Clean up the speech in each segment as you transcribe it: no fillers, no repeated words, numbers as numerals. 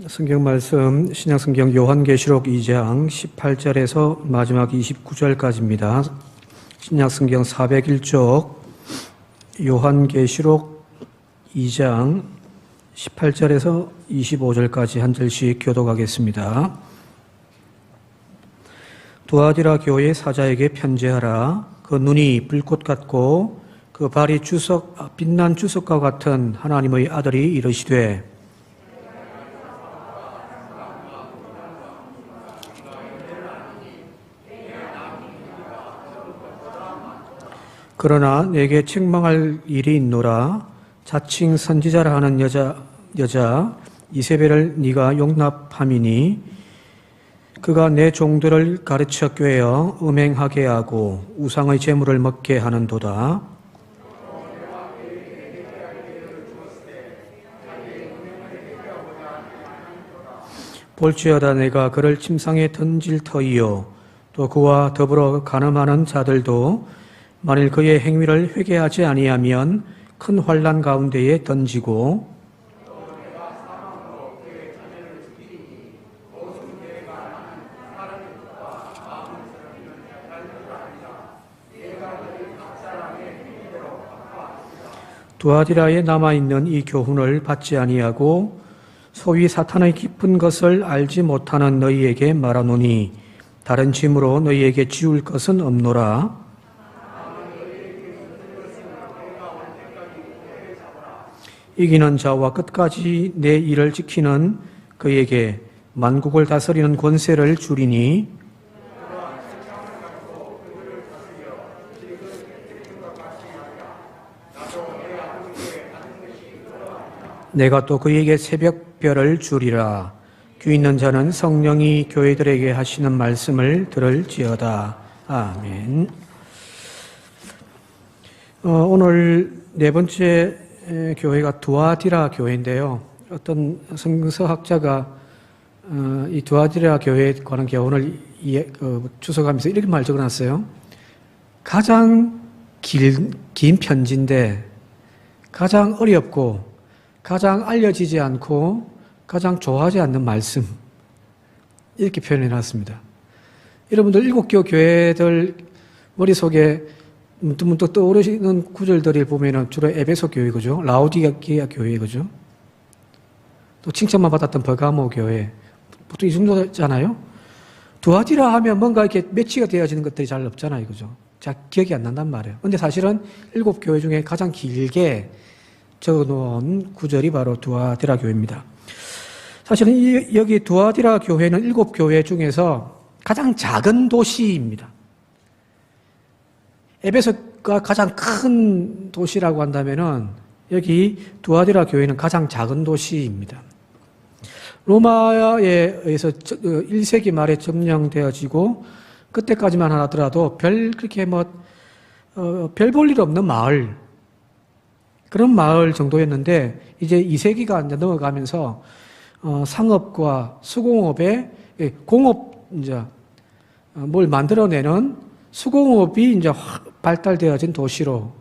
성경 말씀 신약성경 요한계시록 2장 18절에서 마지막 29절까지입니다. 신약성경 401쪽 요한계시록 2장 18절에서 25절까지 한 절씩 교독하겠습니다. 두아디라 교회 사자에게 편지하라. 그 눈이 불꽃 같고 그 발이 빛난 주석과 같은 하나님의 아들이 이르시되 그러나 내게 책망할 일이 있노라. 자칭 선지자라 하는 여자 이세벨을 네가 용납함이니 그가 내 종들을 가르쳐 꾀어 음행하게 하고 우상의 제물을 먹게 하는도다. 볼지어다 내가 그를 침상에 던질 터이요 또 그와 더불어 간음하는 자들도 만일 그의 행위를 회개하지 아니하면 큰 환난 가운데에 던지고 두아디라에 남아있는 이 교훈을 받지 아니하고 소위 사탄의 깊은 것을 알지 못하는 너희에게 말하노니 다른 짐으로 너희에게 지울 것은 없노라. 이기는 자와 끝까지 내 일을 지키는 그에게 만국을 다스리는 권세를 주리니 내가 또 그에게 새벽별을 주리라. 귀 있는 자는 성령이 교회들에게 하시는 말씀을 들을지어다. 아멘. 오늘 네 번째 교회가 두아디라 교회인데요. 어떤 성서학자가 이 두아디라 교회에 관한 교훈을 주석하면서 이렇게 말 적어놨어요. 가장 긴 편지인데 가장 어렵고 가장 알려지지 않고 가장 좋아하지 않는 말씀, 이렇게 표현해놨습니다. 여러분들 일곱 교회들 머릿속에 문득문득 떠오르시는 구절들을 보면은 주로 에베소 교회, 그죠? 라오디게아 교회, 그죠? 또 칭찬만 받았던 버가모 교회. 보통 이 정도잖아요? 두아디라 하면 뭔가 이렇게 매치가 되어지는 것들이 잘 없잖아요, 그죠? 잘 기억이 안 난단 말이에요. 근데 사실은 일곱 교회 중에 가장 길게 적어놓은 구절이 바로 두아디라 교회입니다. 사실은 여기 두아디라 교회는 일곱 교회 중에서 가장 작은 도시입니다. 에베소가 가장 큰 도시라고 한다면은 여기 두아디라 교회는 가장 작은 도시입니다. 로마에 의해서 1세기 말에 점령되어지고 그때까지만 하더라도 그렇게 별 볼 일 없는 마을, 그런 마을 정도였는데 이제 2세기가 이제 넘어가면서 상업과 수공업에 공업 이제 뭘 만들어내는 수공업이 이제 발달되어진 도시로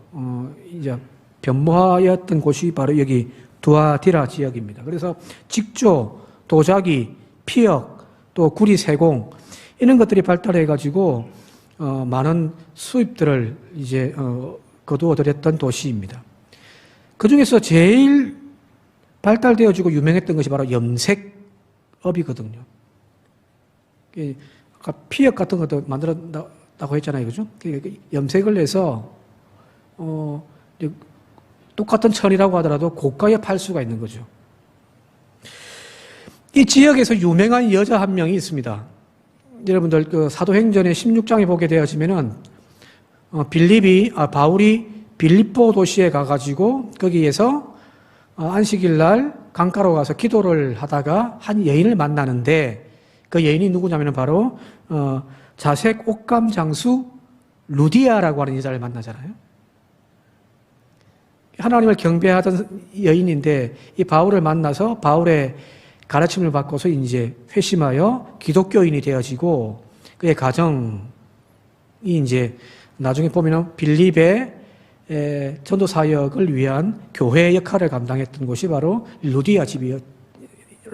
이제 변모하였던 곳이 바로 여기 두아디라 지역입니다. 그래서 직조, 도자기, 피역, 또 구리 세공 이런 것들이 발달해가지고 많은 수입들을 이제 거두어들였던 도시입니다. 그 중에서 제일 발달되어지고 유명했던 것이 바로 염색업이거든요. 아까 피역 같은 것도 만들었다고 했잖아요, 그죠? 염색을 해서 똑같은 천이라고 하더라도 고가에 팔 수가 있는 거죠. 이 지역에서 유명한 여자 한 명이 있습니다. 여러분들 그 사도행전의 16장에 보게 되어지면은 바울이 빌립보 도시에 가가지고 거기에서 안식일 날 강가로 가서 기도를 하다가 한 여인을 만나는데 그 여인이 누구냐면 바로 자색 옷감 장수 루디아라고 하는 여자를 만나잖아요. 하나님을 경배하던 여인인데 이 바울을 만나서 바울의 가르침을 받고서 이제 회심하여 기독교인이 되어지고 그의 가정이 이제 나중에 보면은 빌립의 전도 사역을 위한 교회 역할을 감당했던 곳이 바로 루디아 집이라고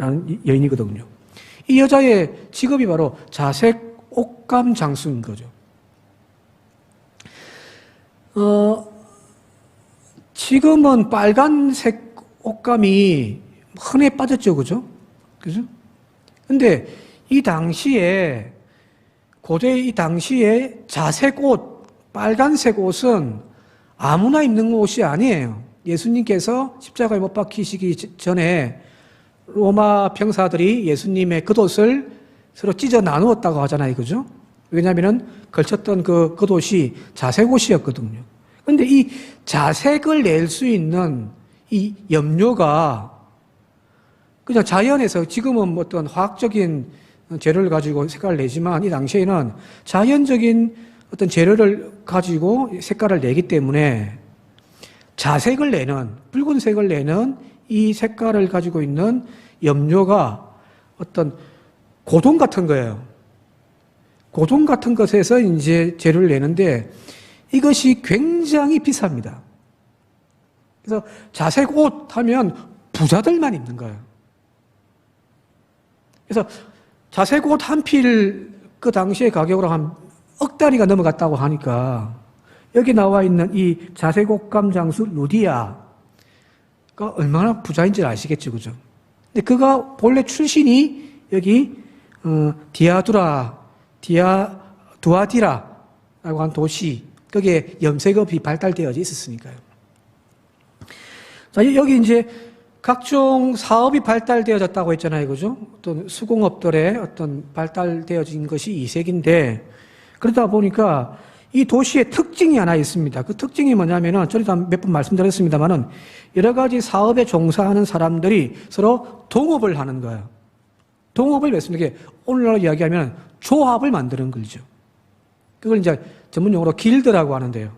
자세고라는 여인이거든요. 이 여자의 직업이 바로 자색 옷감 장수인 거죠. 지금은 빨간색 옷감이 흔해 빠졌죠, 그죠? 그죠? 근데 이 당시에, 고대 이 당시에 자색 옷, 빨간색 옷은 아무나 입는 옷이 아니에요. 예수님께서 십자가에 못 박히시기 전에 로마 병사들이 예수님의 겉옷을 서로 찢어 나누었다고 하잖아요, 그죠? 왜냐하면 걸쳤던 그 겉옷이 자색 옷이었거든요. 그런데 이 자색을 낼 수 있는 이 염료가 그냥 자연에서, 지금은 뭐 어떤 화학적인 재료를 가지고 색깔을 내지만 이 당시에는 자연적인 어떤 재료를 가지고 색깔을 내기 때문에 자색을 내는, 붉은색을 내는 이 색깔을 가지고 있는 염료가 어떤 고동 같은 거예요. 고동 같은 것에서 이제 재료를 내는데 이것이 굉장히 비쌉니다. 그래서 자색 옷 하면 부자들만 입는 거예요. 그래서 자색 옷 한 필 그 당시에 가격으로 한 억 단위가 넘어갔다고 하니까 여기 나와 있는 이 자색 옷감 장수 루디아가 얼마나 부자인지 아시겠죠, 그죠? 근데 그가 본래 출신이 여기 두아디라라고 한 도시, 거기에 염색업이 발달되어 있었으니까요. 자, 여기 이제 각종 사업이 발달되어졌다고 했잖아요, 그죠? 어떤 수공업들의 어떤 발달되어진 것이 이색인데, 그러다 보니까 이 도시의 특징이 하나 있습니다. 그 특징이 뭐냐면은, 저희도 몇 번 말씀드렸습니다만은, 여러 가지 사업에 종사하는 사람들이 서로 동업을 하는 거예요. 동업을 몇 게 오늘날로 이야기하면 조합을 만드는 거죠. 그걸 이제 전문 용어로 길드라고 하는데요.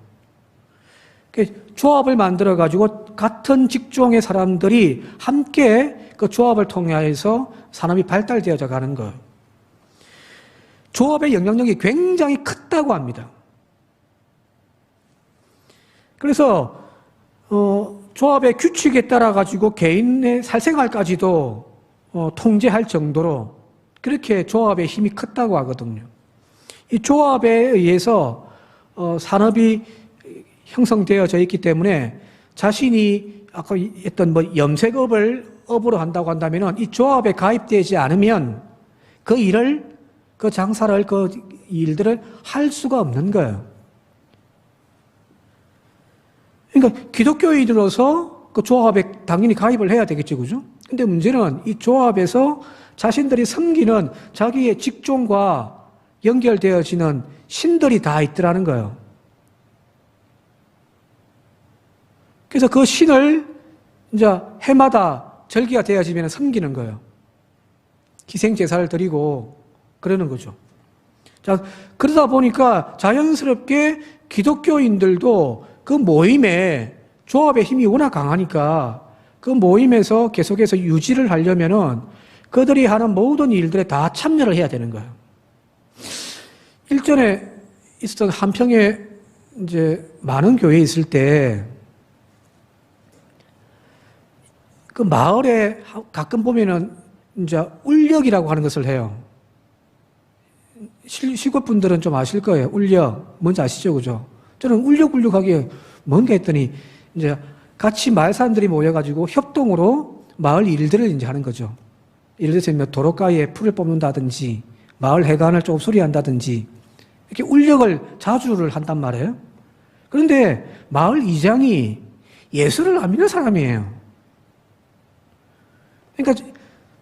조합을 만들어가지고 같은 직종의 사람들이 함께 그 조합을 통해서 산업이 발달되어져 가는 거예요. 조합의 영향력이 굉장히 크다고 합니다. 그래서 조합의 규칙에 따라 가지고 개인의 사생활까지도 통제할 정도로 그렇게 조합의 힘이 컸다고 하거든요. 이 조합에 의해서 산업이 형성되어져 있기 때문에 자신이 아까 했던 뭐 염색업을 업으로 한다고 한다면은 이 조합에 가입되지 않으면 그 일을, 그 장사를, 그 일들을 할 수가 없는 거예요. 그러니까 기독교인으로서 그 조합에 당연히 가입을 해야 되겠죠, 그죠? 근데 문제는 이 조합에서 자신들이 섬기는 자기의 직종과 연결되어지는 신들이 다 있더라는 거예요. 그래서 그 신을 이제 해마다 절기가 되어지면 섬기는 거예요. 희생제사를 드리고 그러는 거죠. 자, 그러다 보니까 자연스럽게 기독교인들도 그 모임에 조합의 힘이 워낙 강하니까 그 모임에서 계속해서 유지를 하려면은 그들이 하는 모든 일들에 다 참여를 해야 되는 거예요. 일전에 있었던 한평에 이제 많은 교회에 있을 때 그 마을에 가끔 보면은 이제 울력이라고 하는 것을 해요. 시골 분들은 좀 아실 거예요. 울력. 뭔지 아시죠? 그죠? 저는 울력하게 뭔가 했더니 이제 같이 마을 사람들이 모여가지고 협동으로 마을 일들을 이제 하는 거죠. 예를 들어서 도로가에 풀을 뽑는다든지 마을 해관을 좀 수리한다든지 이렇게 울력을 자주를 한단 말이에요. 그런데 마을 이장이 예수를 안 믿는 사람이에요. 그러니까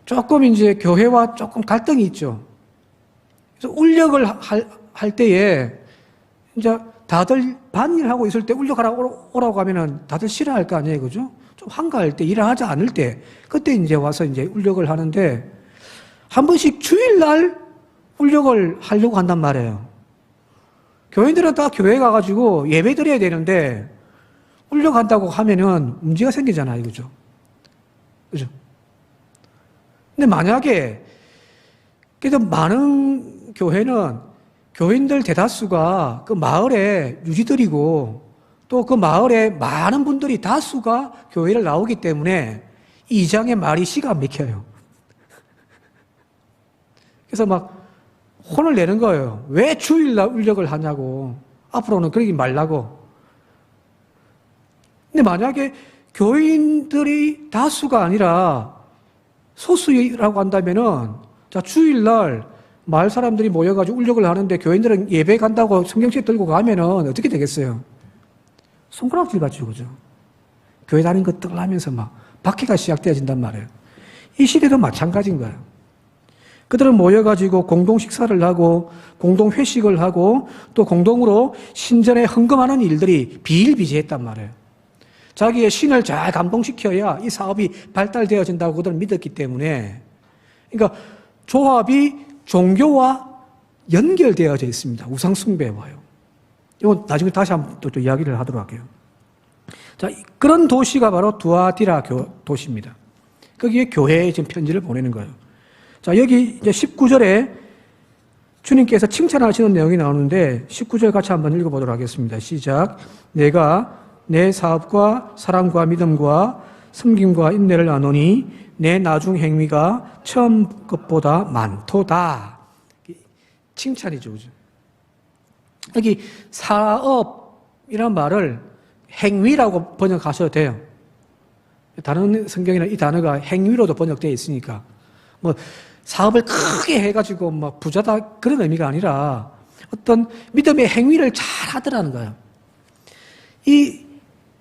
조금 이제 교회와 조금 갈등이 있죠. 그래서 울력을 할 때에 이제 다들 반일하고 있을 때 울력하라고 오라고 하면은 다들 싫어할 거 아니에요, 그죠? 좀 한가할 때, 일을 하지 않을 때, 그때 이제 와서 이제 울력을 하는데 한 번씩 주일날 울력을 하려고 한단 말이에요. 교인들은 다 교회 가가지고 예배 드려야 되는데 울력한다고 하면은 문제가 생기잖아요, 그죠? 그죠? 근데 만약에 그래도 많은 교회는 교인들 대다수가 그 마을에 유지들이고 또 그 마을에 많은 분들이 다수가 교회를 나오기 때문에 이장의 말이 씨가 안 맥혀요. 그래서 막 혼을 내는 거예요. 왜 주일날 울력을 하냐고. 앞으로는 그러지 말라고. 근데 만약에 교인들이 다수가 아니라 소수라고 한다면은, 자, 주일날 마을 사람들이 모여가지고 울력을 하는데 교인들은 예배 간다고 성경책 들고 가면은 어떻게 되겠어요? 손가락질 받죠, 그죠? 교회 다니는 거 떠나면서 막 박해가 시작되어진단 말이에요. 이 시대도 마찬가지인 거예요. 그들은 모여가지고 공동 식사를 하고 공동 회식을 하고 또 공동으로 신전에 헌금하는 일들이 비일비재했단 말이에요. 자기의 신을 잘 감동시켜야 이 사업이 발달되어진다고 그들은 믿었기 때문에, 그러니까 조합이 종교와 연결되어져 있습니다. 우상숭배와요. 이건 나중에 다시 한번 또 이야기를 하도록 할게요. 자, 그런 도시가 바로 두아디라 도시입니다. 거기에 교회에 지금 편지를 보내는 거예요. 자, 여기 이제 19절에 주님께서 칭찬하시는 내용이 나오는데 19절 같이 한번 읽어보도록 하겠습니다. 시작. 내가 내 사업과 사랑과 믿음과 섬김과 인내를 아노니 내 나중 행위가 처음 것보다 많도다. 칭찬이죠. 그죠? 여기 사업이란 말을 행위라고 번역하셔도 돼요. 다른 성경에는 이 단어가 행위로도 번역되어 있으니까 뭐 사업을 크게 해가지고 막 부자다 그런 의미가 아니라 어떤 믿음의 행위를 잘 하더라는 거예요. 이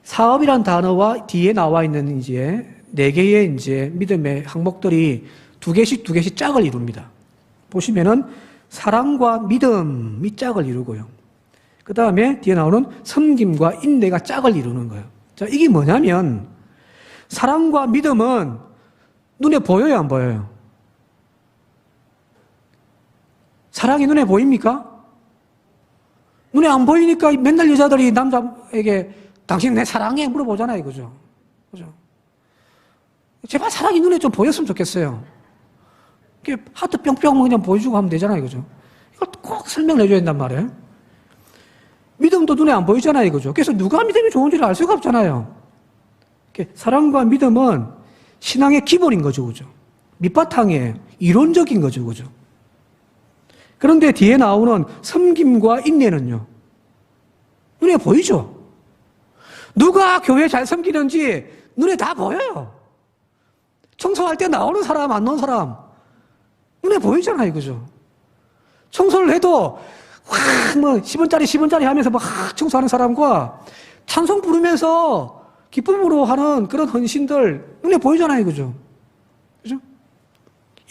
사업이란 단어와 뒤에 나와 있는 이제 4개의 이제 믿음의 항목들이 두 개씩 짝을 이룹니다. 보시면은 사랑과 믿음이 짝을 이루고요. 그 다음에 뒤에 나오는 섬김과 인내가 짝을 이루는 거예요. 자, 이게 뭐냐면 사랑과 믿음은 눈에 보여요, 안 보여요? 사랑이 눈에 보입니까? 눈에 안 보이니까 맨날 여자들이 남자에게 당신 내 사랑해 물어보잖아요, 그죠? 그죠? 제발 사랑이 눈에 좀 보였으면 좋겠어요. 이렇게 하트 뿅뿅 그냥 보여주고 하면 되잖아요, 그죠? 이걸 꼭 설명을 해줘야 된단 말이에요. 믿음도 눈에 안 보이잖아요, 그죠? 그래서 누가 믿음이 좋은지를 알 수가 없잖아요. 사랑과 믿음은 신앙의 기본인 거죠, 그죠? 밑바탕이에요. 이론적인 거죠, 그죠? 그런데 뒤에 나오는 섬김과 인내는요, 눈에 보이죠? 누가 교회 잘 섬기는지 눈에 다 보여요. 청소할 때 나오는 사람, 안 나오는 사람, 눈에 보이잖아요, 그죠? 청소를 해도, 뭐, 10원짜리 하면서 막 청소하는 사람과 찬송 부르면서 기쁨으로 하는 그런 헌신들, 눈에 보이잖아요, 그죠? 그죠?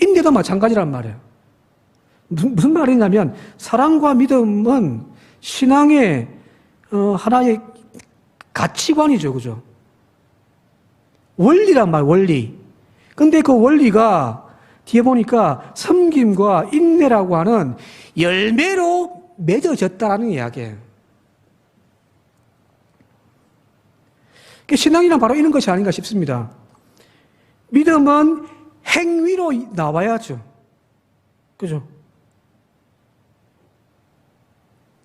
인내도 마찬가지란 말이에요. 무슨 말이냐면, 사랑과 믿음은 신앙의, 하나의 가치관이죠, 그죠? 원리란 말, 원리. 근데 그 원리가 뒤에 보니까 섬김과 인내라고 하는 열매로 맺어졌다라는 이야기예요. 신앙이란 바로 이런 것이 아닌가 싶습니다. 믿음은 행위로 나와야죠. 그죠?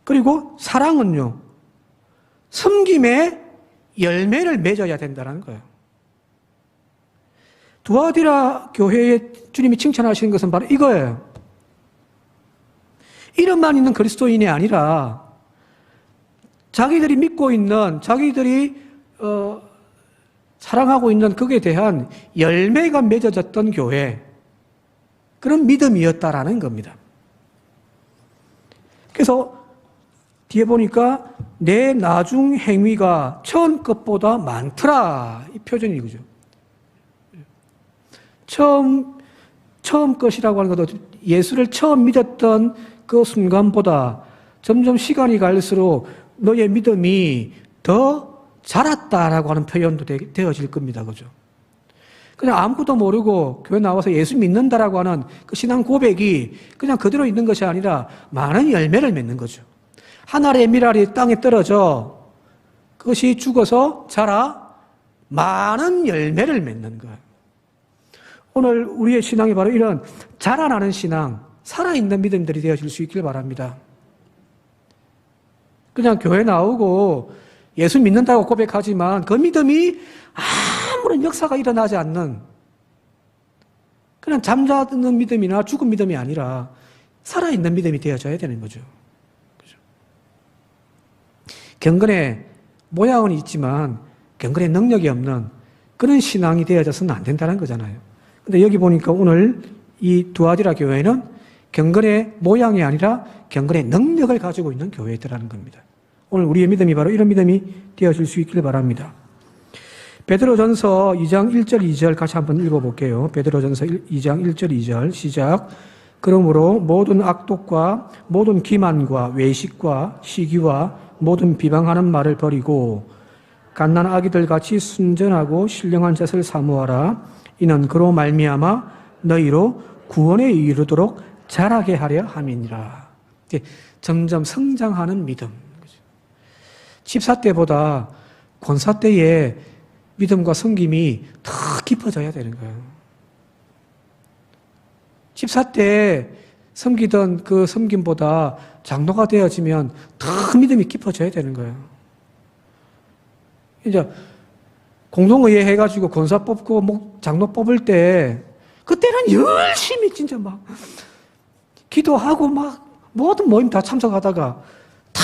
그리고 사랑은요, 섬김의 열매를 맺어야 된다는 거예요. 두아디라 교회에 주님이 칭찬하시는 것은 바로 이거예요. 이름만 있는 그리스도인이 아니라 자기들이 믿고 있는, 자기들이 사랑하고 있는 그에 대한 열매가 맺어졌던 교회, 그런 믿음이었다라는 겁니다. 그래서 뒤에 보니까 내 나중 행위가 처음 것보다 많더라, 이 표현이 이거죠. 처음 것이라고 하는 것도 예수를 처음 믿었던 그 순간보다 점점 시간이 갈수록 너의 믿음이 더 자랐다라고 하는 표현도 되어질 겁니다. 그죠? 그냥 아무것도 모르고 교회 나와서 예수 믿는다라고 하는 그 신앙 고백이 그냥 그대로 있는 것이 아니라 많은 열매를 맺는 거죠. 한 알의 밀알이 땅에 떨어져 그것이 죽어서 자라 많은 열매를 맺는 거예요. 오늘 우리의 신앙이 바로 이런 자라나는 신앙, 살아있는 믿음들이 되어질 수 있길 바랍니다. 그냥 교회 나오고 예수 믿는다고 고백하지만 그 믿음이 아무런 역사가 일어나지 않는 그냥 잠자는 믿음이나 죽은 믿음이 아니라 살아있는 믿음이 되어져야 되는 거죠. 그죠? 경건의 모양은 있지만 경건의 능력이 없는 그런 신앙이 되어져서는 안 된다는 거잖아요. 근데 여기 보니까 오늘 이 두아디라 교회는 경건의 모양이 아니라 경건의 능력을 가지고 있는 교회더라는 겁니다. 오늘 우리의 믿음이 바로 이런 믿음이 되어질 수 있길 바랍니다. 베드로전서 2장 1절 2절 같이 한번 읽어볼게요. 베드로전서 2장 1절 2절 시작. 그러므로 모든 악독과 모든 기만과 외식과 시기와 모든 비방하는 말을 버리고 갓난 아기들 같이 순전하고 신령한 젖을 사모하라. 이는 그로 말미암아 너희로 구원에 이르도록 자라게 하려 함이니라. 점점 성장하는 믿음. 집사 때보다 권사 때의 믿음과 섬김이 더 깊어져야 되는 거예요. 집사 때 섬기던 그 섬김보다 장로가 되어지면 더 믿음이 깊어져야 되는 거예요. 이제 공동의회 해가지고 권사 뽑고 장로 뽑을 때 그때는 열심히 진짜 막 기도하고 막 모든 모임 다 참석하다가 탁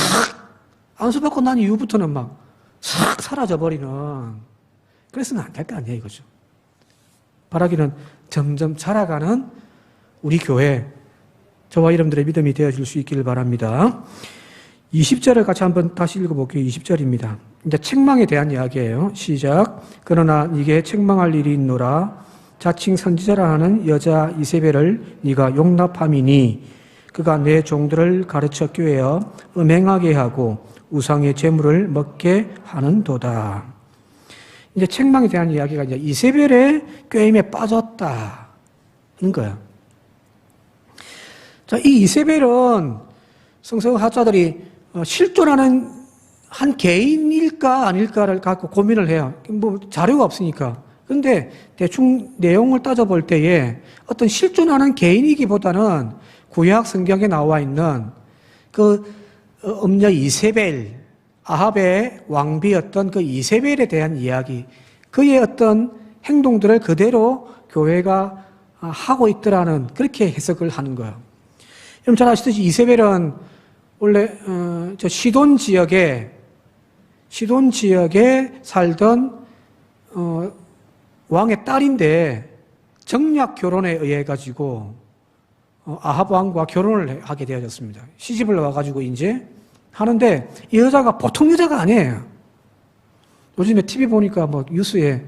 안수받고 난 이후부터는 막 싹 사라져버리는, 그래서는 안 될 거 아니에요, 이거죠. 바라기는 점점 자라가는 우리 교회, 저와 여러분들의 믿음이 되어질 수 있기를 바랍니다. 20절을 같이 한번 다시 읽어볼게요. 20절입니다. 이제 책망에 대한 이야기예요. 시작. 그러나 네게 책망할 일이 있노라. 자칭 선지자라 하는 여자 이세벨을 네가 용납함이니 그가 내 종들을 가르쳐 꾀어 음행하게 하고 우상의 제물을 먹게 하는도다. 이제 책망에 대한 이야기가 이제 이세벨의 꾀임에 빠졌다는 거예요. 자, 이 이세벨은 성서학자들이 실존하는 한 개인일까 아닐까를 갖고 고민을 해요. 뭐 자료가 없으니까. 그런데 대충 내용을 따져볼 때에 어떤 실존하는 개인이기보다는 구약 성경에 나와 있는 그 음녀 이세벨, 아합의 왕비였던 그 이세벨에 대한 이야기, 그의 어떤 행동들을 그대로 교회가 하고 있더라는, 그렇게 해석을 하는 거예요. 여러분 잘 아시듯이 이세벨은 원래 저 시돈 지역에 살던 왕의 딸인데 정략 결혼에 의해 가지고 아합 왕과 결혼을 하게 되어졌습니다. 시집을 와가지고 이제 하는데 이 여자가 보통 여자가 아니에요. 요즘에 TV 보니까 뭐 뉴스에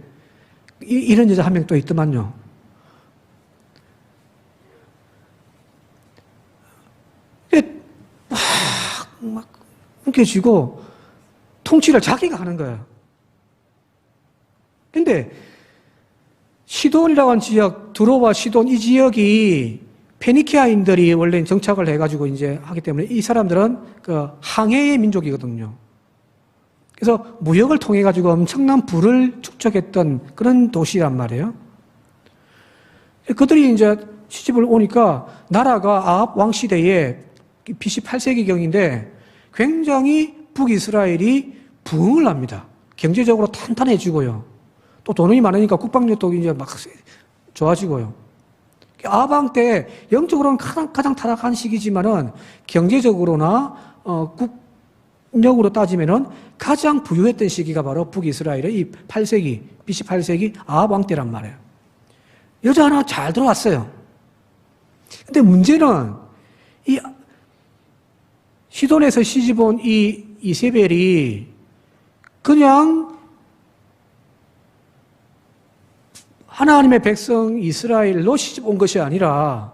이런 여자 한 명 또 있더만요. 막 움켜쥐고 통치를 자기가 하는 거예요. 근데 시돈이라고 하는 지역, 두로와 시돈 이 지역이 페니키아인들이 원래 정착을 해가지고 이제 하기 때문에 이 사람들은 그 항해의 민족이거든요. 그래서 무역을 통해가지고 엄청난 부를 축적했던 그런 도시란 말이에요. 그들이 이제 시집을 오니까 나라가 아합 왕 시대에 BC 8세기경인데 굉장히 북이스라엘이 부흥을 합니다. 경제적으로 탄탄해지고요. 또 돈이 많으니까 국방력도 이제 막 좋아지고요. 아합 왕 때 영적으로는 가장 타락한 시기지만은 경제적으로나 국력으로 따지면은 가장 부유했던 시기가 바로 북이스라엘의 이 8세기, BC 8세기 아합 왕 때란 말이에요. 여자 하나 잘 들어왔어요. 근데 문제는 이 시돈에서 시집온 이 이세벨이 그냥 하나님의 백성 이스라엘로 시집 온 것이 아니라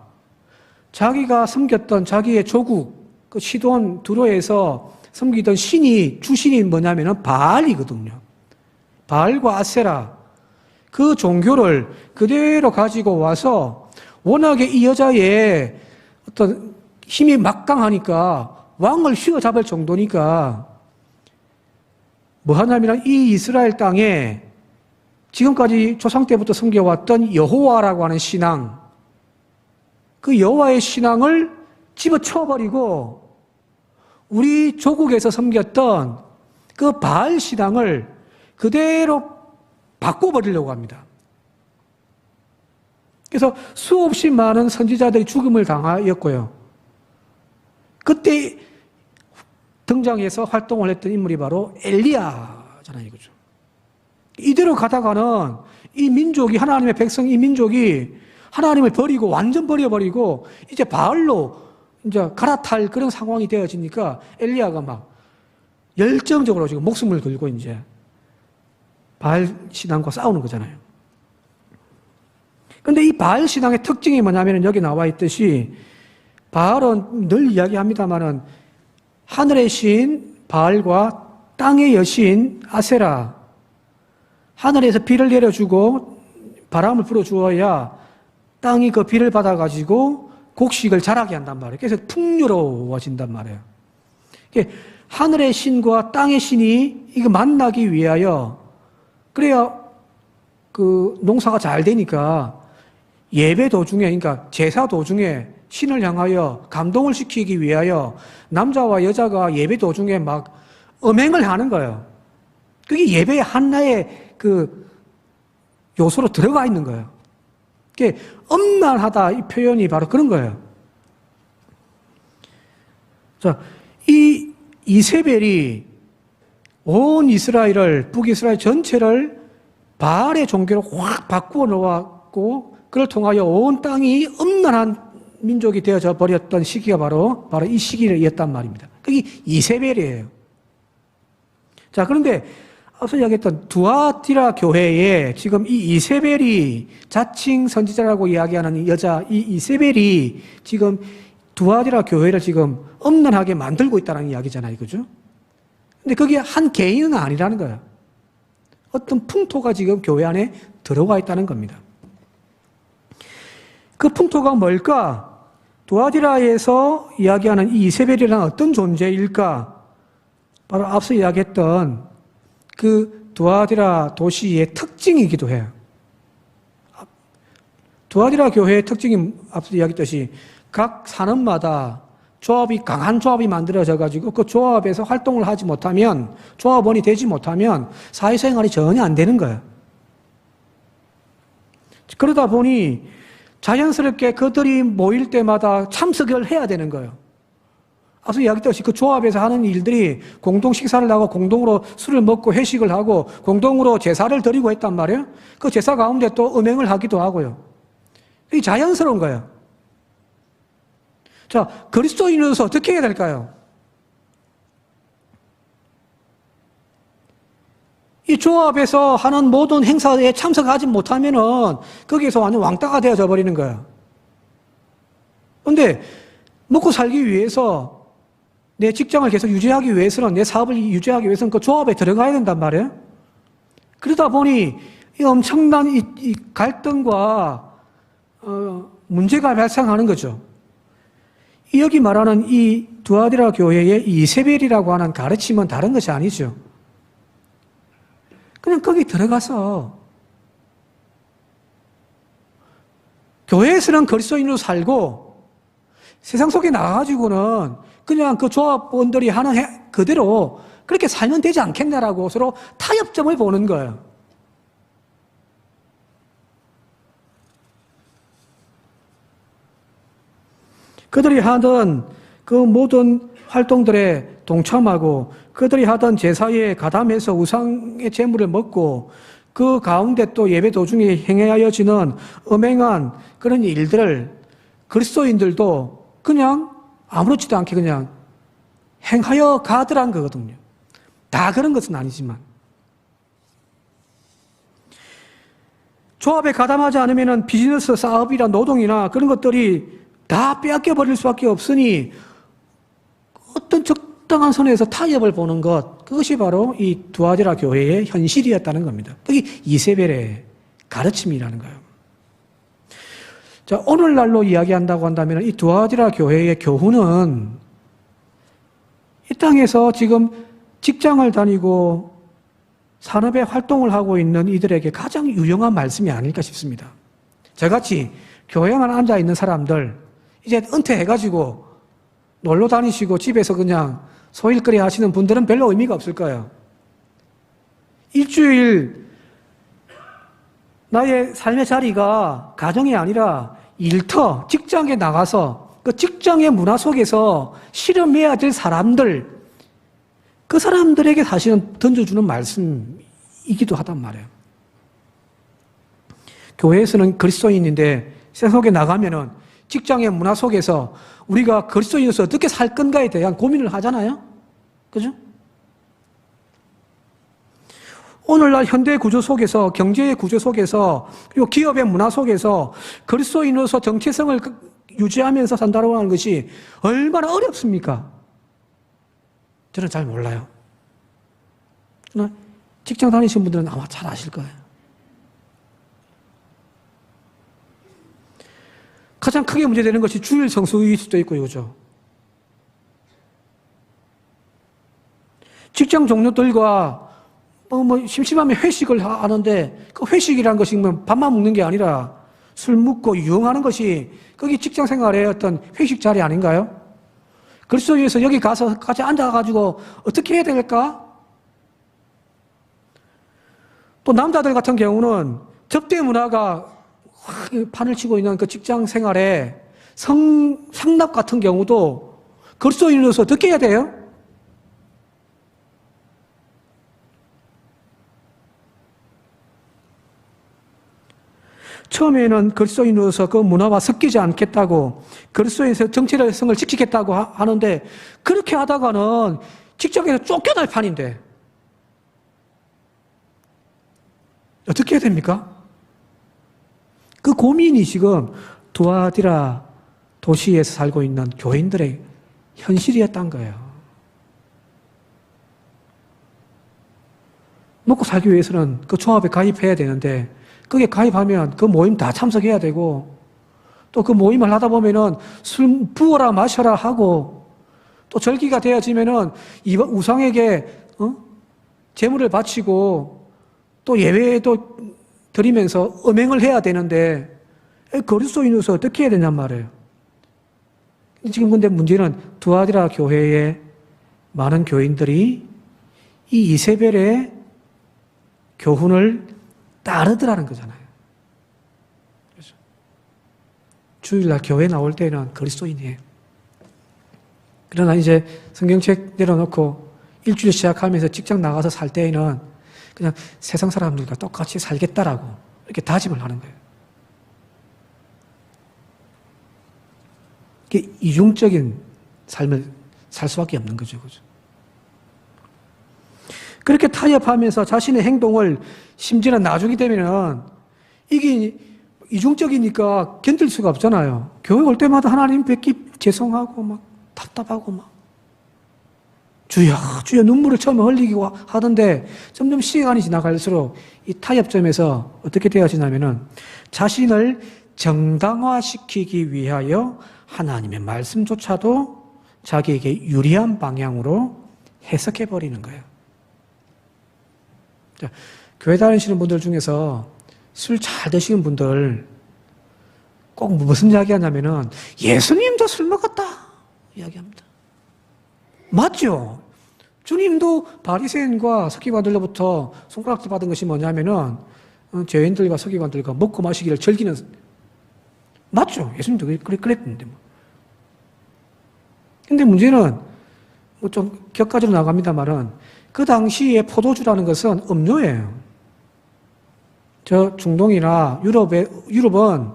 자기가 섬겼던 자기의 조국 그 시돈 두로에서 섬기던 주신이 뭐냐면은 바알이거든요. 바알과 아세라, 그 종교를 그대로 가지고 와서 워낙에 이 여자의 어떤 힘이 막강하니까 왕을 휘어잡을 정도니까 뭐 하냐면 이 이스라엘 땅에 지금까지 조상 때부터 섬겨왔던 여호와라고 하는 신앙, 그 여호와의 신앙을 집어쳐버리고 우리 조국에서 섬겼던 그 바알 신앙을 그대로 바꿔버리려고 합니다. 그래서 수없이 많은 선지자들이 죽음을 당하였고요. 그때 등장해서 활동을 했던 인물이 바로 엘리야잖아요, 이거죠. 이대로 가다가는 이 민족이, 하나님의 백성, 이 민족이 하나님을 버리고, 완전 버려버리고, 이제 바알로 이제 갈아탈 그런 상황이 되어지니까 엘리야가 막 열정적으로 지금 목숨을 걸고 이제 바알 신앙과 싸우는 거잖아요. 그런데 이 바알 신앙의 특징이 뭐냐면 여기 나와 있듯이 바알은 늘 이야기합니다만은 하늘의 신 바알과 땅의 여신 아세라, 하늘에서 비를 내려주고 바람을 불어주어야 땅이 그 비를 받아가지고 곡식을 자라게 한단 말이에요. 그래서 풍요로워진단 말이에요. 하늘의 신과 땅의 신이 이거 만나기 위하여, 그래야 그 농사가 잘 되니까 예배 도중에, 그러니까 제사 도중에 신을 향하여 감동을 시키기 위하여 남자와 여자가 예배 도중에 막 음행을 하는 거예요. 그게 예배의 하나의 그 요소로 들어가 있는 거예요. 그게 음란하다 이 표현이 바로 그런 거예요. 자, 이 이세벨이 온 이스라엘을, 북이스라엘 전체를 바알의 종교로 확 바꾸어 놓았고, 그걸 통하여 온 땅이 음란한 민족이 되어져 버렸던 시기가 바로 이 시기였단 말입니다. 그게 이세벨이에요. 자, 그런데 앞서 이야기했던 두아티라 교회에 지금 이 이세벨이, 자칭 선지자라고 이야기하는 이 여자, 이 이세벨이 지금 두아티라 교회를 지금 음란하게 만들고 있다는 이야기잖아요. 그죠? 근데 그게 한 개인은 아니라는 거예요. 어떤 풍토가 지금 교회 안에 들어와 있다는 겁니다. 그 풍토가 뭘까? 두아디라에서 이야기하는 이 이세벨이란 어떤 존재일까? 바로 앞서 이야기했던 그 두아디라 도시의 특징이기도 해요. 두아디라 교회의 특징이 앞서 이야기했듯이 각 산업마다 조합이, 강한 조합이 만들어져 가지고 그 조합에서 활동을 하지 못하면, 조합원이 되지 못하면 사회생활이 전혀 안 되는 거예요. 그러다 보니 자연스럽게 그들이 모일 때마다 참석을 해야 되는 거예요. 앞서 이야기했듯이 그 조합에서 하는 일들이 공동 식사를 하고 공동으로 술을 먹고 회식을 하고 공동으로 제사를 드리고 했단 말이에요. 그 제사 가운데 또 음행을 하기도 하고요. 이게 자연스러운 거예요. 자, 그리스도인으로서 어떻게 해야 될까요? 이 조합에서 하는 모든 행사에 참석하지 못하면은 거기에서 완전 왕따가 되어져 버리는 거예요. 그런데 먹고 살기 위해서, 내 직장을 계속 유지하기 위해서는, 내 사업을 유지하기 위해서는 그 조합에 들어가야 된단 말이에요. 그러다 보니 이 엄청난 이 갈등과 문제가 발생하는 거죠. 여기 말하는 이 두아디라 교회의 이세벨이라고 하는 가르침은 다른 것이 아니죠. 그냥 거기 들어가서 교회에서는 그리스도인으로 살고 세상 속에 나가가지고는 그냥 그 조합원들이 하는 그대로 그렇게 살면 되지 않겠냐라고 서로 타협점을 보는 거예요. 그들이 하던 그 모든 활동들에 동참하고 그들이 하던 제사에 가담해서 우상의 제물을 먹고 그 가운데 또 예배 도중에 행하여지는 음행한 그런 일들을 그리스도인들도 그냥 아무렇지도 않게 그냥 행하여 가더란 거거든요. 다 그런 것은 아니지만. 조합에 가담하지 않으면 비즈니스, 사업이나 노동이나 그런 것들이 다 빼앗겨 버릴 수밖에 없으니 어떤 적당한 선에서 타협을 보는 것, 그것이 바로 이 두아디라 교회의 현실이었다는 겁니다. 그게 이세벨의 가르침이라는 거예요. 자, 오늘날로 이야기한다고 한다면 이 두아디라 교회의 교훈은 이 땅에서 지금 직장을 다니고 산업에 활동을 하고 있는 이들에게 가장 유용한 말씀이 아닐까 싶습니다. 저같이 교회만 앉아있는 사람들, 이제 은퇴해가지고 놀러 다니시고 집에서 그냥 소일거리 하시는 분들은 별로 의미가 없을 거예요. 일주일 나의 삶의 자리가 가정이 아니라 일터, 직장에 나가서 그 직장의 문화 속에서 실험해야 될 사람들, 그 사람들에게 사실은 던져주는 말씀이기도 하단 말이에요. 교회에서는 그리스도인인데 세상 속에 나가면은 직장의 문화 속에서 우리가 그리스도인으로서 어떻게 살 건가에 대한 고민을 하잖아요. 그죠? 오늘날 현대 구조 속에서, 경제의 구조 속에서, 그리고 기업의 문화 속에서 그리스도인으로서 정체성을 유지하면서 산다고 하는 것이 얼마나 어렵습니까? 저는 잘 몰라요. 그러나 직장 다니시는 분들은 아마 잘 아실 거예요. 가장 크게 문제되는 것이 주일 성수일 수도 있고요, 그죠? 직장 동료들과 심심하면 회식을 하는데 그 회식이라는 것이 밥만 먹는 게 아니라 술 먹고 유흥하는 것이 거기 직장 생활의 어떤 회식 자리 아닌가요? 그리스도인에서 여기 가서 같이 앉아가지고 어떻게 해야 될까? 또 남자들 같은 경우는 접대 문화가 판을 치고 있는 그 직장 생활에 상납 같은 경우도 그리스도인으로서 어떻게 해야 돼요? 처음에는 그리스도인으로서 그 문화와 섞이지 않겠다고 그리스도인에서 정체성을 지키겠다고 하는데 그렇게 하다가는 직장에서 쫓겨날 판인데 어떻게 해야 됩니까? 그 고민이 지금 두아디라 도시에서 살고 있는 교인들의 현실이었던 거예요. 먹고 살기 위해서는 그 조합에 가입해야 되는데 거기에 가입하면 그 모임 다 참석해야 되고 또 그 모임을 하다 보면은 술 부어라 마셔라 하고 또 절기가 되어지면은 우상에게 제물을 바치고 또 예배도 드리면서 음행을 해야 되는데 그리스도인으로서 어떻게 해야 되냔 말이에요. 지금 근데 문제는 두아디라 교회의 많은 교인들이 이 이세벨의 교훈을 따르더라는 거잖아요. 그렇죠? 주일날 교회 나올 때는 그리스도인이에요. 그러나 이제 성경책 내려놓고 일주일 시작하면서 직장 나가서 살 때에는 그냥 세상 사람들과 똑같이 살겠다라고 이렇게 다짐을 하는 거예요. 이게 이중적인 삶을 살 수밖에 없는 거죠. 그죠? 그렇게 타협하면서 자신의 행동을 심지어는 나중에 되면은 이게 이중적이니까 견딜 수가 없잖아요. 교회 올 때마다 하나님 뵙기 죄송하고 막 답답하고 막 주여 주여 눈물을 처음에 흘리고 하던데 점점 시간이 지나갈수록 이 타협점에서 어떻게 되어지냐면은 자신을 정당화시키기 위하여 하나님의 말씀조차도 자기에게 유리한 방향으로 해석해버리는 거예요. 자, 교회 다니시는 분들 중에서 술 잘 드시는 분들 꼭 무슨 이야기 하냐면은 예수님도 술 먹었다 이야기합니다. 맞죠? 주님도 바리새인과 서기관들로부터 손가락질 받은 것이 뭐냐면은 죄인들과 서기관들과 먹고 마시기를 즐기는 맞죠? 예수님도 그랬는데 뭐. 근데 문제는 뭐 좀 격가지로 나갑니다만은 그 당시에 포도주라는 것은 음료예요. 저 중동이나 유럽은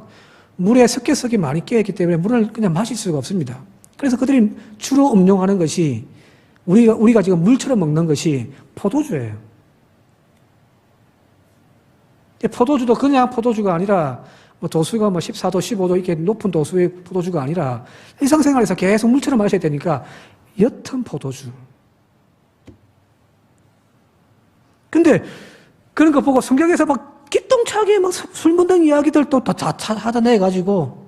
물에 석회석이 많이 깨있기 때문에 물을 그냥 마실 수가 없습니다. 그래서 그들이 주로 음용하는 것이 우리가 지금 물처럼 먹는 것이 포도주예요. 포도주도 그냥 포도주가 아니라 뭐 도수가 14도, 15도 이렇게 높은 도수의 포도주가 아니라 일상생활에서 계속 물처럼 마셔야 되니까 옅은 포도주. 근데 그런 거 보고 성경에서 막 기똥차게 막 술 먹는 이야기들 또 다 찾아내가지고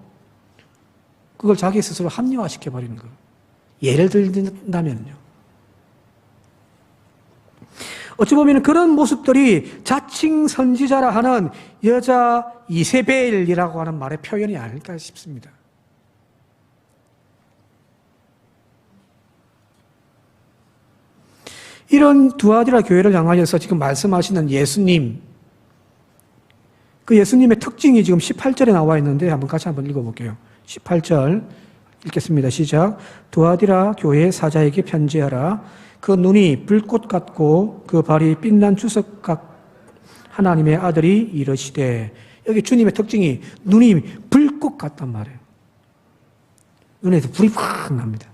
그걸 자기 스스로 합리화시켜버리는 거예요. 예를 들자면요. 어찌 보면 그런 모습들이 자칭 선지자라 하는 여자 이세벨이라고 하는 말의 표현이 아닐까 싶습니다. 이런 두아디라 교회를 향하여서 지금 말씀하시는 예수님, 그 예수님의 특징이 지금 18절에 나와 있는데 같이 한번 읽어볼게요. 18절 읽겠습니다. 시작. 두아디라 교회 사자에게 편지하라. 그 눈이 불꽃 같고 그 발이 빛난 주석 같 하나님의 아들이 이르시되. 여기 주님의 특징이 눈이 불꽃 같단 말이에요. 눈에서 불이 확 납니다.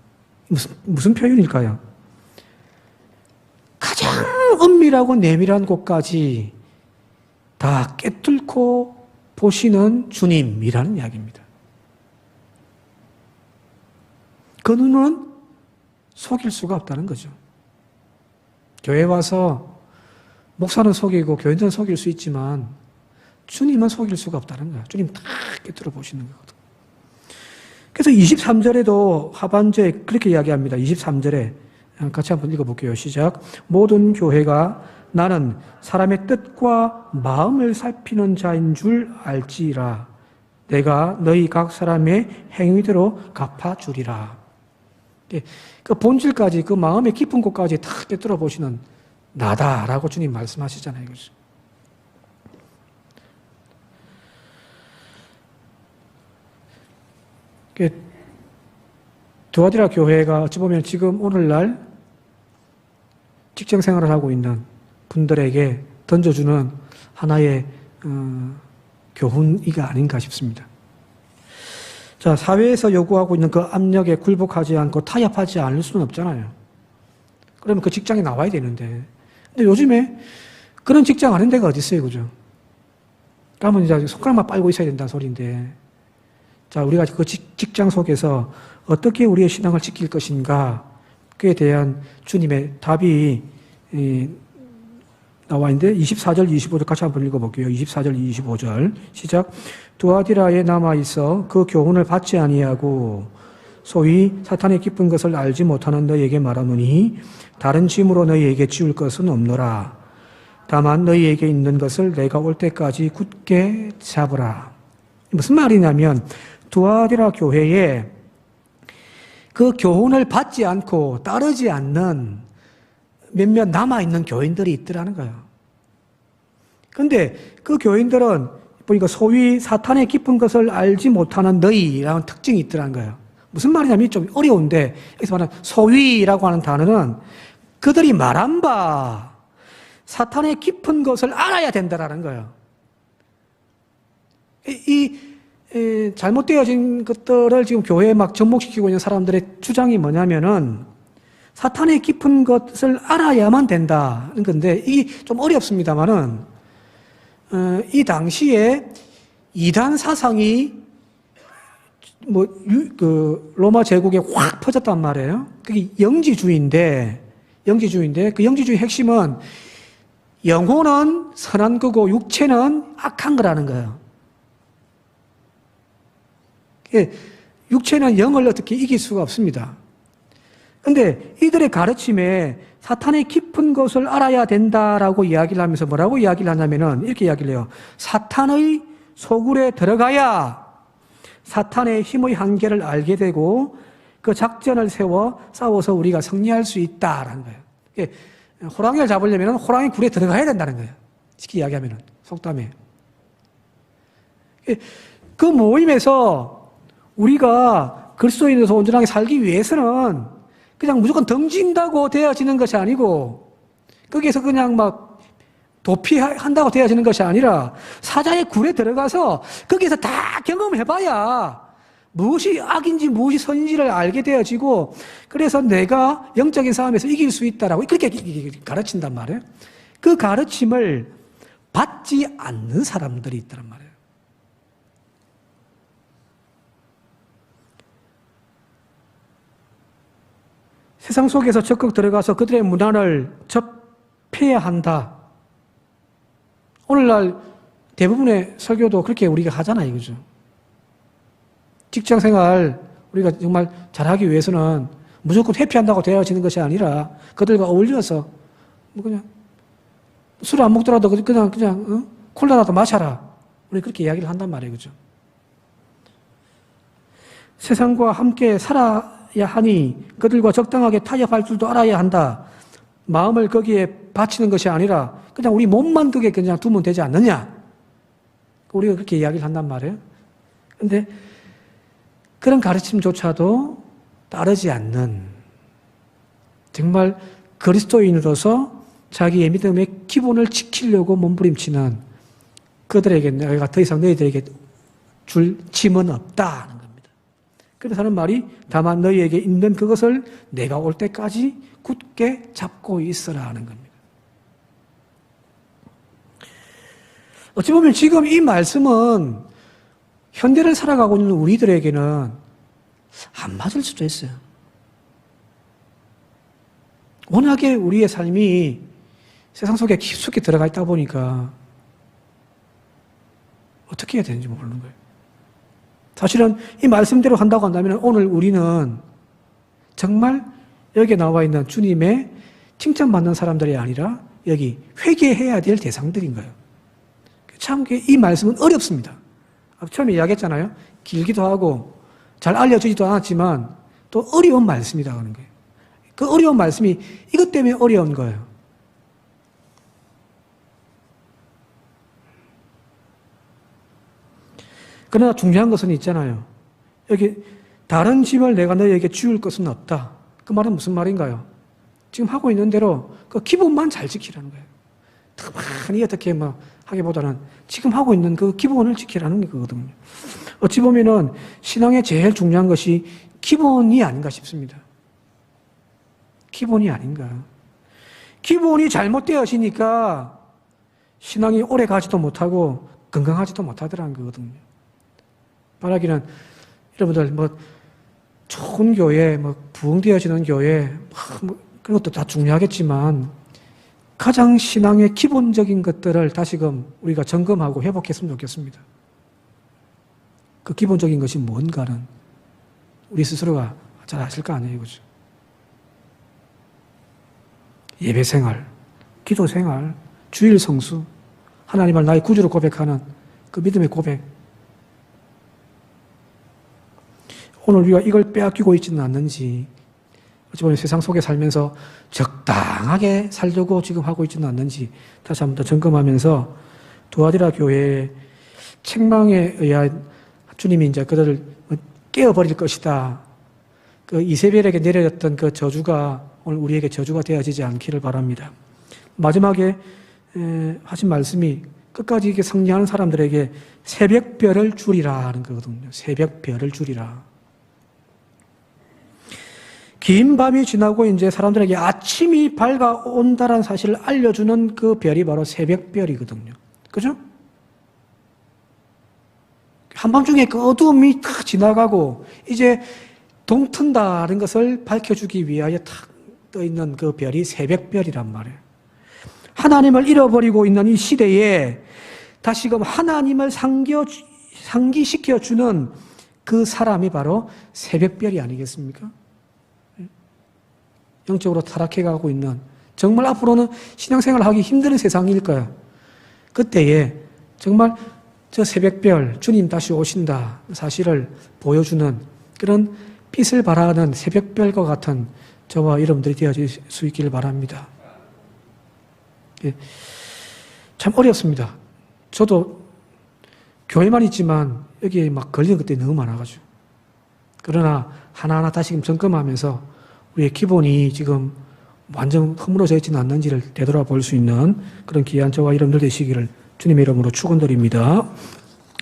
무슨 표현일까요? 가장 은밀하고 내밀한 곳까지 다 꿰뚫고 보시는 주님이라는 이야기입니다. 그 눈은 속일 수가 없다는 거죠. 교회 와서 목사는 속이고 교인들은 속일 수 있지만 주님은 속일 수가 없다는 거예요. 주님 다 꿰뚫어 보시는 거거든요. 그래서 23절에도 하반절에 그렇게 이야기합니다. 23절에 같이 한번 읽어볼게요. 시작. 모든 교회가 나는 사람의 뜻과 마음을 살피는 자인 줄 알지라. 내가 너희 각 사람의 행위대로 갚아주리라. 그 본질까지, 그 마음의 깊은 곳까지 다 꿰뚫어 보시는 나다라고 주님 말씀하시잖아요. 그렇죠? 두아디라 교회가 어찌 보면 지금 오늘날 직장 생활을 하고 있는 분들에게 던져주는 하나의 교훈이가 아닌가 싶습니다. 자, 사회에서 요구하고 있는 그 압력에 굴복하지 않고 타협하지 않을 수는 없잖아요. 그러면 그 직장에 나와야 되는데. 근데 요즘에 그런 직장 아닌 데가 어디 있어요, 그죠? 그러면 이제 손가락만 빨고 있어야 된다는 소리인데. 자, 우리가 그 직장 속에서 어떻게 우리의 신앙을 지킬 것인가, 그에 대한 주님의 답이 나와 있는데 24절, 25절 같이 한번 읽어볼게요. 24절, 25절 시작. 두아디라에 남아있어 그 교훈을 받지 아니하고 소위 사탄의 깊은 것을 알지 못하는 너희에게 말하노니 다른 짐으로 너희에게 지울 것은 없노라. 다만 너희에게 있는 것을 내가 올 때까지 굳게 잡으라. 무슨 말이냐면 두아디라 교회에 그 교훈을 받지 않고 따르지 않는 몇몇 남아있는 교인들이 있더라는 거예요. 그런데 그 교인들은 보니까 소위 사탄의 깊은 것을 알지 못하는 너희라는 특징이 있더라는 거예요. 무슨 말이냐면 좀 어려운데 여기서 말하는 소위라고 하는 단어는 그들이 말한 바 사탄의 깊은 것을 알아야 된다라는 거예요. 잘못되어진 것들을 지금 교회에 막 접목시키고 있는 사람들의 주장이 뭐냐면은 사탄의 깊은 것을 알아야만 된다는 건데 이게 좀 어렵습니다만은 이 당시에 이단 사상이 로마 제국에 확 퍼졌단 말이에요. 그게 영지주의인데 그 영지주의 핵심은 영혼은 선한 거고 육체는 악한 거라는 거예요. 육체는 영을 어떻게 이길 수가 없습니다. 그런데 이들의 가르침에 사탄의 깊은 것을 알아야 된다라고 이야기를 하면서 뭐라고 이야기를 하냐면은 이렇게 이야기를 해요. 사탄의 소굴에 들어가야 사탄의 힘의 한계를 알게 되고 그 작전을 세워 싸워서 우리가 승리할 수 있다라는 거예요. 호랑이를 잡으려면 호랑이 굴에 들어가야 된다는 거예요. 쉽게 이야기하면은 속담에. 그 모임에서 우리가 그리스도인으로서 온전하게 살기 위해서는 그냥 무조건 덩진다고 되어지는 것이 아니고 거기에서 그냥 막 도피한다고 되어지는 것이 아니라 사자의 굴에 들어가서 거기에서 다 경험해봐야 무엇이 악인지 무엇이 선인지를 알게 되어지고 그래서 내가 영적인 싸움에서 이길 수 있다라고 그렇게 가르친단 말이에요. 그 가르침을 받지 않는 사람들이 있다는 말이에요. 세상 속에서 적극 들어가서 그들의 문화를 접해야 한다. 오늘날 대부분의 설교도 그렇게 우리가 하잖아요. 그죠? 직장 생활 우리가 정말 잘하기 위해서는 무조건 회피한다고 되어지는 것이 아니라 그들과 어울려서 뭐 그냥 술 안 먹더라도 그냥 콜라라도 마셔라. 우리 그렇게 이야기를 한단 말이에요. 그죠? 세상과 함께 살아야 하니 그들과 적당하게 타협할 줄도 알아야 한다. 마음을 거기에 바치는 것이 아니라 그냥 우리 몸만 그게 그냥 두면 되지 않느냐. 우리가 그렇게 이야기를 한단 말이에요. 근데 그런 가르침조차도 따르지 않는, 정말 그리스도인으로서 자기의 믿음의 기본을 지키려고 몸부림치는 그들에게 내가 더 이상 너희들에게 줄 짐은 없다는 겁니다. 그래서 하는 말이 다만 너희에게 있는 그것을 내가 올 때까지 굳게 잡고 있으라 하는 겁니다. 어찌 보면 지금 이 말씀은 현대를 살아가고 있는 우리들에게는 안 맞을 수도 있어요. 워낙에 우리의 삶이 세상 속에 깊숙이 들어가 있다 보니까 어떻게 해야 되는지 모르는 거예요. 사실은 이 말씀대로 한다고 한다면 오늘 우리는 정말 여기에 나와 있는 주님의 칭찬받는 사람들이 아니라 여기 회개해야 될 대상들인 거예요. 참 이 말씀은 어렵습니다. 처음에 이야기했잖아요. 길기도 하고 잘 알려지지도 않았지만 또 어려운 말씀이다 하는 거예요. 그 어려운 말씀이 이것 때문에 어려운 거예요. 그러나 중요한 것은 있잖아요. 여기 다른 짐을 내가 너희에게 지울 것은 없다. 그 말은 무슨 말인가요? 지금 하고 있는 대로 그 기본만 잘 지키라는 거예요. 더 많이 어떻게 하기보다는 지금 하고 있는 그 기본을 지키라는 거거든요. 어찌 보면은 신앙의 제일 중요한 것이 기본이 아닌가 싶습니다. 기본이 아닌가. 기본이 잘못되어지니까 신앙이 오래 가지도 못하고 건강하지도 못하더라는 거거든요. 말하기는 여러분들 좋은 교회, 부흥되어지는 교회, 그런 것도 다 중요하겠지만 가장 신앙의 기본적인 것들을 다시금 우리가 점검하고 회복했으면 좋겠습니다. 그 기본적인 것이 뭔가는 우리 스스로가 잘 아실 거 아니에요, 그죠? 예배 생활, 기도 생활, 주일 성수, 하나님을 나의 구주로 고백하는 그 믿음의 고백. 오늘 우리가 이걸 빼앗기고 있지는 않는지, 어찌 보면 세상 속에 살면서 적당하게 살려고 지금 하고 있지는 않는지 다시 한번 더 점검하면서 두아디라 교회의 책망에 의한 주님이 이제 그들을 깨어버릴 것이다. 그 이세벨에게 내려졌던 그 저주가 오늘 우리에게 저주가 되어지지 않기를 바랍니다. 마지막에 하신 말씀이 끝까지 이렇게 성리하는 사람들에게 새벽별을 주리라 하는 거거든요. 새벽별을 주리라. 긴 밤이 지나고 이제 사람들에게 아침이 밝아온다라는 사실을 알려주는 그 별이 바로 새벽별이거든요. 그죠? 한밤중에 그 어두움이 탁 지나가고 이제 동튼다는 것을 밝혀주기 위하여 탁 떠있는 그 별이 새벽별이란 말이에요. 하나님을 잃어버리고 있는 이 시대에 다시금 하나님을 상기시켜주는 그 사람이 바로 새벽별이 아니겠습니까? 영적으로 타락해가고 있는, 정말 앞으로는 신앙생활을 하기 힘든 세상일 거야. 그때에 정말 저 새벽별, 주님 다시 오신다 사실을 보여주는 그런 빛을 발하는 새벽별과 같은 저와 여러분들이 되어질 수 있기를 바랍니다. 참 어렵습니다. 저도 교회만 있지만 여기에 걸리는 것들이 너무 많아가지고. 그러나 하나하나 다시금 점검하면서 우리의 기본이 지금 완전 허물어져 있지는 않는지를 되돌아볼 수 있는 그런 귀한 저와 여러분들 되시기를 주님의 이름으로 축원드립니다.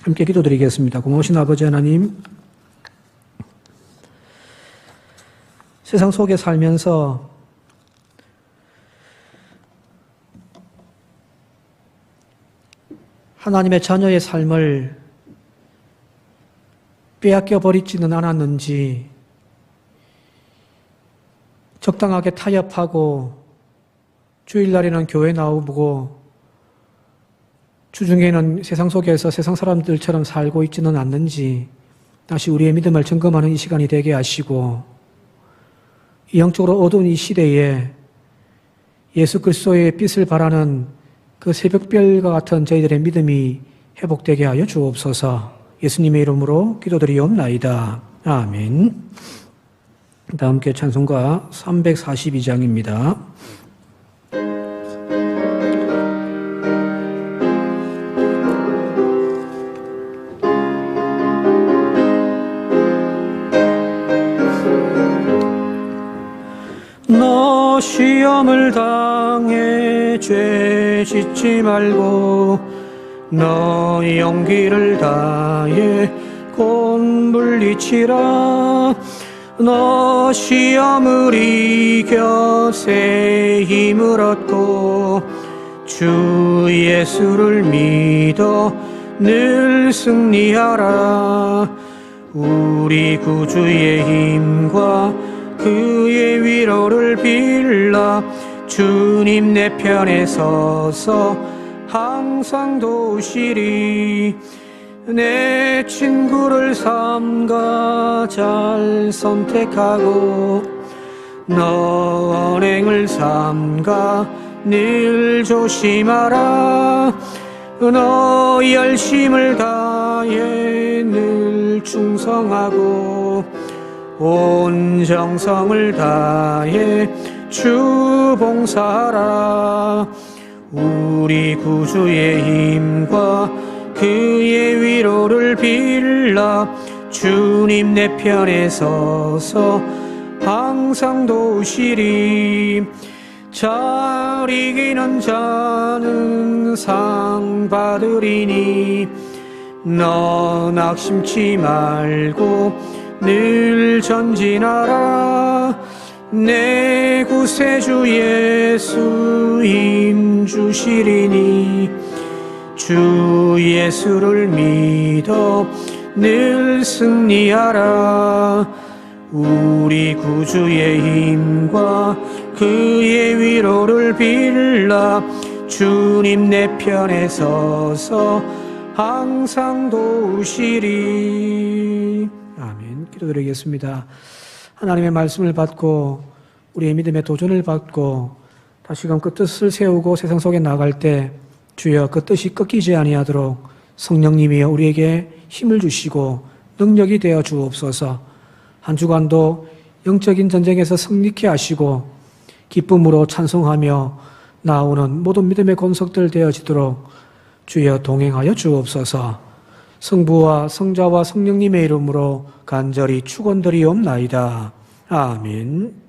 함께 기도드리겠습니다. 고마우신 아버지 하나님, 세상 속에 살면서 하나님의 자녀의 삶을 빼앗겨 버리지는 않았는지 적당하게 타협하고 주일날에는 교회 나오고 주중에는 세상 속에서 세상 사람들처럼 살고 있지는 않는지 다시 우리의 믿음을 점검하는 이 시간이 되게 하시고 이 영적으로 어두운 이 시대에 예수 그리스도의 빛을 바라는 그 새벽별과 같은 저희들의 믿음이 회복되게 하여 주옵소서. 예수님의 이름으로 기도드리옵나이다. 아멘. 다음 함께 찬송가 342장입니다. 불을 당해 죄 짓지 말고 너 용기를 다해 곧 물리치라. 너 시험을 이겨 새 힘을 얻고 주 예수를 믿어 늘 승리하라. 우리 구주의 힘과 그의 위로를 빌라. 주님 내 편에 서서 항상 도우시리. 내 친구를 삼가 잘 선택하고 너 언행을 삼가 늘 조심하라. 너 열심을 다해 늘 충성하고 온 정성을 다해 주 봉사하라. 우리 구주의 힘과 그의 위로를 빌라. 주님 내 편에 서서 항상 도우시리. 잘 이기는 자는 상 받으리니 너 낙심치 말고 늘 전진하라. 내 구세주 예수 힘 주시리니 주 예수를 믿어 늘 승리하라. 우리 구주의 힘과 그의 위로를 빌라. 주님 내 편에 서서 항상 도우시리. 아멘. 기도드리겠습니다. 하나님의 말씀을 받고 우리의 믿음의 도전을 받고 다시금 그 뜻을 세우고 세상 속에 나갈 때 주여 그 뜻이 꺾이지 아니하도록 성령님이여 우리에게 힘을 주시고 능력이 되어 주옵소서. 한 주간도 영적인 전쟁에서 승리케 하시고 기쁨으로 찬송하며 나오는 모든 믿음의 권속들 되어지도록 주여 동행하여 주옵소서. 성부와 성자와 성령님의 이름으로 간절히 축원드리옵나이다. 아멘.